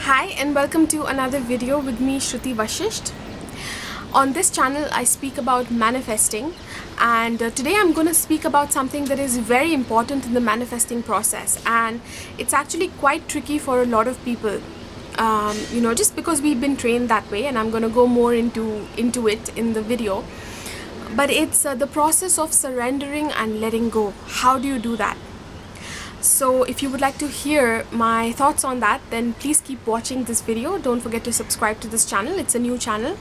Hi and welcome to another video with me, Shruti Vashist. On this channel I speak about manifesting, and today I'm going to speak about something that is very important in the manifesting process, and it's actually quite tricky for a lot of people, just because we've been trained that way, and I'm going to go more into it in the video. But it's the process of surrendering and letting go. How do you do that? So if you would like to hear my thoughts on that, then please keep watching this video. Don't forget to subscribe to this channel. It's a new channel.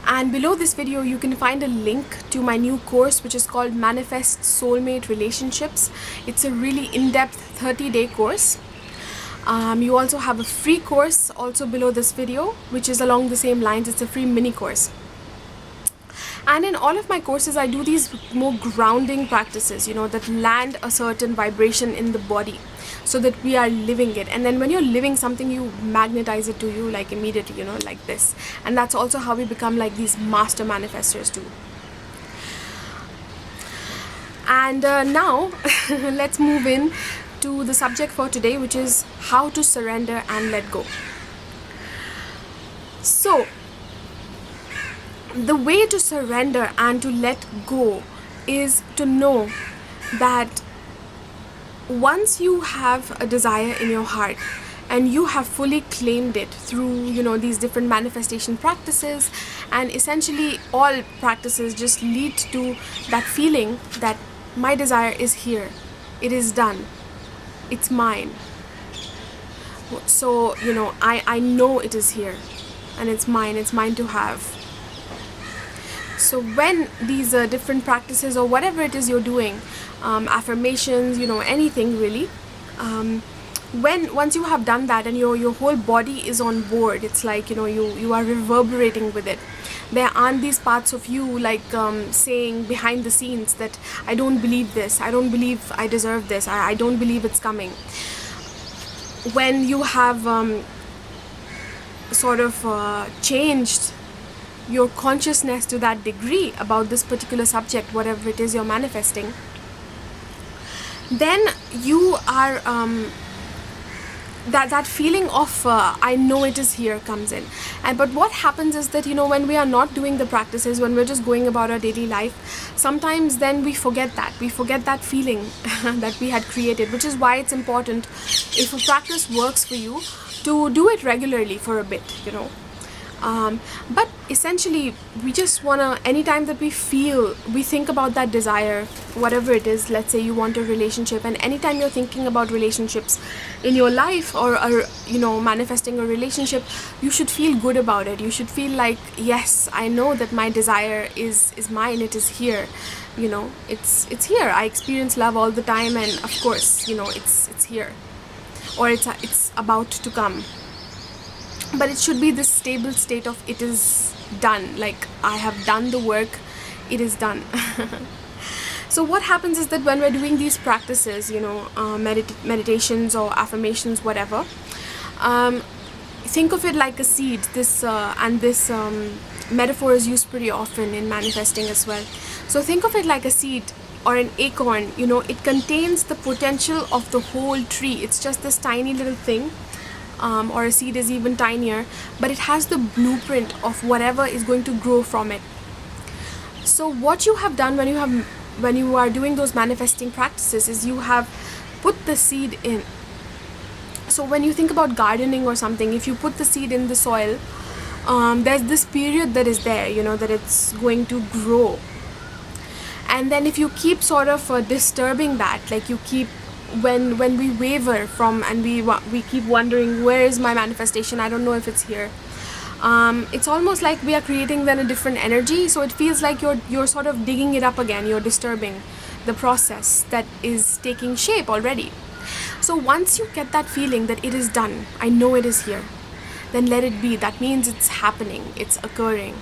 And below this video, you can find a link to my new course, which is called Manifest Soulmate Relationships. It's a really in-depth 30-day course. You also have a free course also below this video, which is along the same lines. It's a free mini course. And in all of my courses, I do these more grounding practices, that land a certain vibration in the body so that we are living it. And then when you're living something, you magnetize it to you like immediately, like this. And that's also how we become like these master manifestors too. And now let's move in to the subject for today, which is how to surrender and let go. So the way to surrender and to let go is to know that once you have a desire in your heart and you have fully claimed it through these different manifestation practices, and essentially all practices just lead to that feeling that my desire is here, it is done, it's mine. So I know it is here and it's mine to have. So when these different practices or whatever it is you're doing, affirmations, anything really, once you have done that and your whole body is on board, it's like you are reverberating with it. There aren't these parts of you like saying behind the scenes that I don't believe this, I don't believe I deserve this, I don't believe it's coming. When you have changed your consciousness to that degree about this particular subject, whatever it is you're manifesting, then you are that feeling of I know it is here comes in. But what happens is that when we are not doing the practices, when we're just going about our daily life, sometimes then we forget that feeling that we had created, which is why it's important, if a practice works for you, to do it regularly for a bit. But essentially we just wanna, anytime that we think about that desire, whatever it is, let's say you want a relationship, and anytime you're thinking about relationships in your life or manifesting a relationship, you should feel good about it. You should feel like, yes, I know that my desire is mine, it is here, it's here. I experience love all the time, and of course it's here, or it's about to come. But it should be this stable state of it is done, like I have done the work, it is done. So what happens is that when we're doing these practices, meditations or affirmations, whatever, think of it like a seed. This metaphor is used pretty often in manifesting as well. So think of it like a seed or an acorn. It contains the potential of the whole tree. It's just this tiny little thing. Or a seed is even tinier, but it has the blueprint of whatever is going to grow from it. So what you have done when you are doing those manifesting practices is you have put the seed in. So when you think about gardening or something, if you put the seed in the soil, there's this period that is there, that it's going to grow. And then if you keep disturbing that, like you keep, when we waver from, and we keep wondering, where is my manifestation, I don't know if it's here, it's almost like we are creating then a different energy. So it feels like you're sort of digging it up again, you're disturbing the process that is taking shape already. So once you get that feeling that it is done, I know it is here, then let it be. That means it's happening, it's occurring.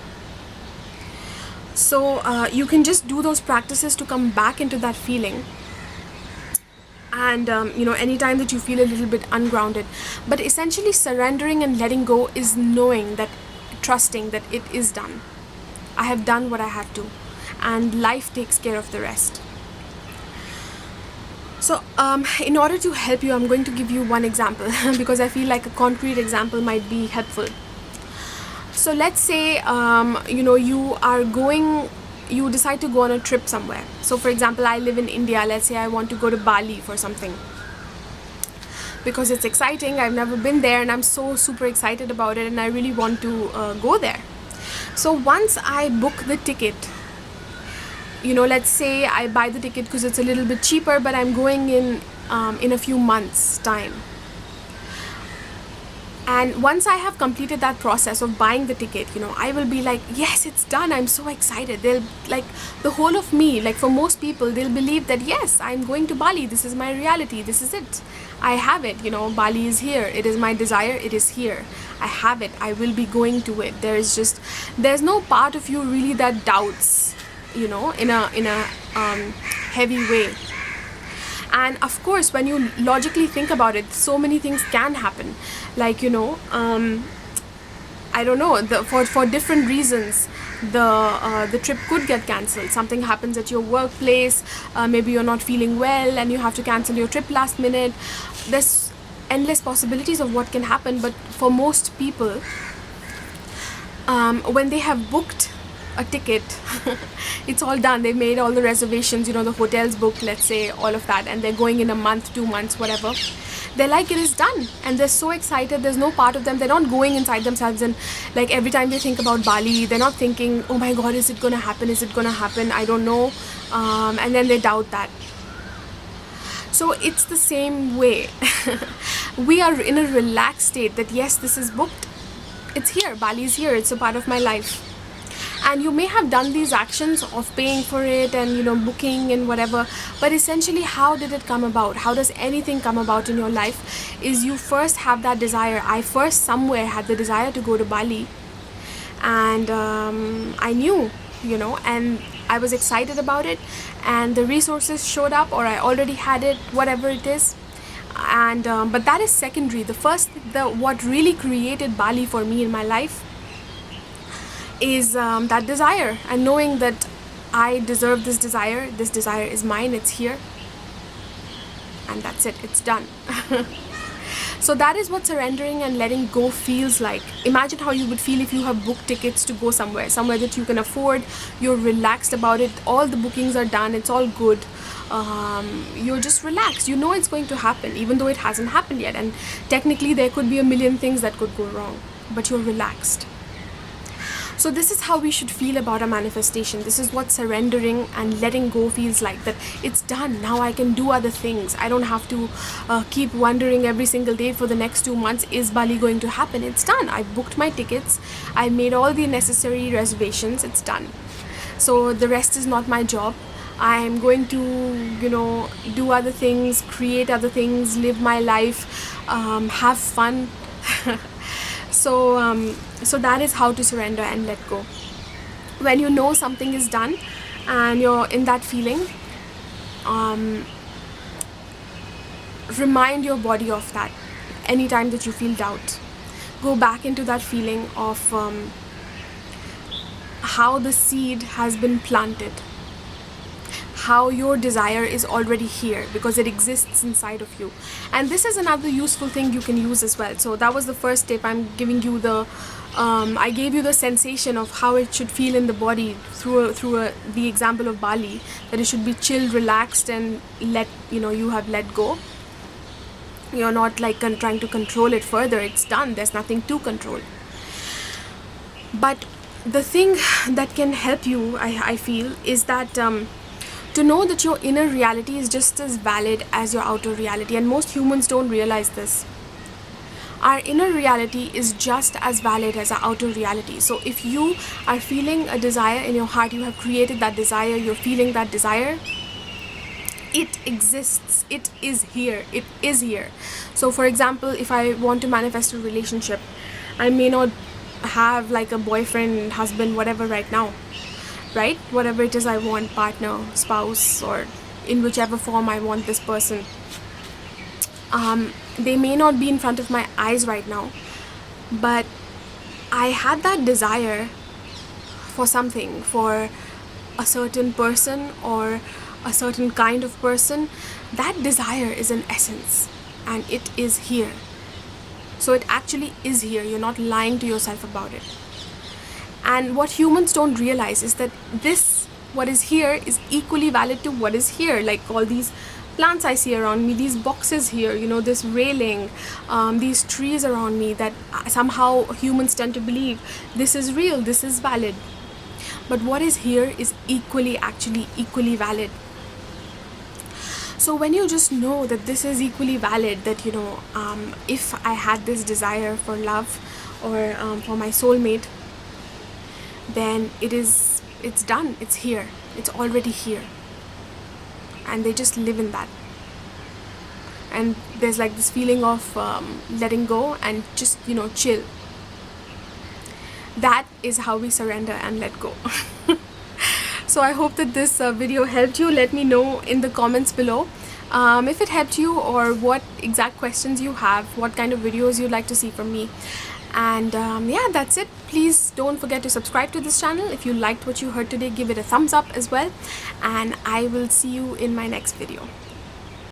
So you can just do those practices to come back into that feeling. And anytime that you feel a little bit ungrounded, but essentially surrendering and letting go is knowing that, trusting that it is done. I have done what I had to, and life takes care of the rest. So in order to help you, I'm going to give you one example because I feel like a concrete example might be helpful. So let's say you decide to go on a trip somewhere. So for example, I live in India. Let's say I want to go to Bali for something because it's exciting. I've never been there and I'm so super excited about it, and I really want to go there. So once I book the ticket, let's say I buy the ticket because it's a little bit cheaper, but I'm going in a few months time. And once I have completed that process of buying the ticket, I will be like, yes, it's done. I'm so excited. They'll like, the whole of me, like for most people, they'll believe that, yes, I'm going to Bali. This is my reality. This is it. I have it. Bali is here. It is my desire. It is here. I have it. I will be going to it. There's no part of you really that doubts, in a heavy way. And of course, when you logically think about it, so many things can happen. Like, I don't know, for different reasons, the trip could get cancelled. Something happens at your workplace, maybe you're not feeling well and you have to cancel your trip last minute. There's endless possibilities of what can happen. But for most people, when they have booked a ticket, it's all done. They've made all the reservations, the hotel's booked, let's say, all of that, and they're going in a month, 2 months, whatever. They're like, it is done, and they're so excited. There's no part of them, they're not going inside themselves and like every time they think about Bali, they're not thinking, oh my god, is it gonna happen, I don't know, and then they doubt that. So it's the same way. We are in a relaxed state that yes, this is booked, it's here, Bali is here, it's a part of my life. And you may have done these actions of paying for it and booking and whatever, but essentially, how did it come about? How does anything come about in your life? Is you first have that desire. I first somewhere had the desire to go to Bali, and I knew, and I was excited about it, and the resources showed up, or I already had it, whatever it is. And but that is secondary. What really created Bali for me in my life is that desire, and knowing that I deserve this desire is mine, it's here, and that's it, it's done. So that is what surrendering and letting go feels like. Imagine how you would feel if you have booked tickets to go somewhere that you can afford, you're relaxed about it, all the bookings are done, it's all good, you're just relaxed, it's going to happen, even though it hasn't happened yet, and technically there could be a million things that could go wrong, but you're relaxed. So this is how we should feel about a manifestation. This is what surrendering and letting go feels like, that it's done. Now I can do other things. I don't have to keep wondering every single day for the next 2 months, is Bali going to happen? It's done. I booked my tickets. I made all the necessary reservations. It's done. So the rest is not my job. I'm going to, do other things, create other things, live my life, have fun. So that is how to surrender and let go. When you know something is done and you're in that feeling, remind your body of that anytime that you feel doubt. Go back into that feeling of how the seed has been planted, how your desire is already here because it exists inside of you. And this is another useful thing you can use as well. So that was the first tip. I'm giving you I gave you the sensation of how it should feel in the body through the example of Bali, that it should be chill, relaxed, and you have let go. You're not like trying to control it further. It's done. There's nothing to control. But the thing that can help you, I feel, is that to know that your inner reality is just as valid as your outer reality, and most humans don't realize this. Our inner reality is just as valid as our outer reality. So if you are feeling a desire in your heart, you have created that desire, you're feeling that desire, it exists, it is here. So for example, if I want to manifest a relationship, I may not have like a boyfriend, husband, whatever right now, right? Whatever it is I want, partner, spouse, or in whichever form I want this person. They may not be in front of my eyes right now, but I had that desire for something, for a certain person or a certain kind of person, that desire is an essence and it is here. So it actually is here. You're not lying to yourself about it. And what humans don't realize is that what is here is equally valid to what is here. Like all these plants I see around me, these boxes here, this railing, these trees around me, that somehow humans tend to believe this is real, this is valid. But what is here is actually equally valid. So when you just know that this is equally valid, that if I had this desire for love or for my soulmate, then it's done, it's here, it's already here, and they just live in that. And there's like this feeling of letting go and just chill. That is how we surrender and let go. So I hope that this video helped you. Let me know in the comments below if it helped you, or what exact questions you have, what kind of videos you'd like to see from me. And yeah, that's it. Please don't forget to subscribe to this channel. If you liked what you heard today, give it a thumbs up as well, and I will see you in my next video.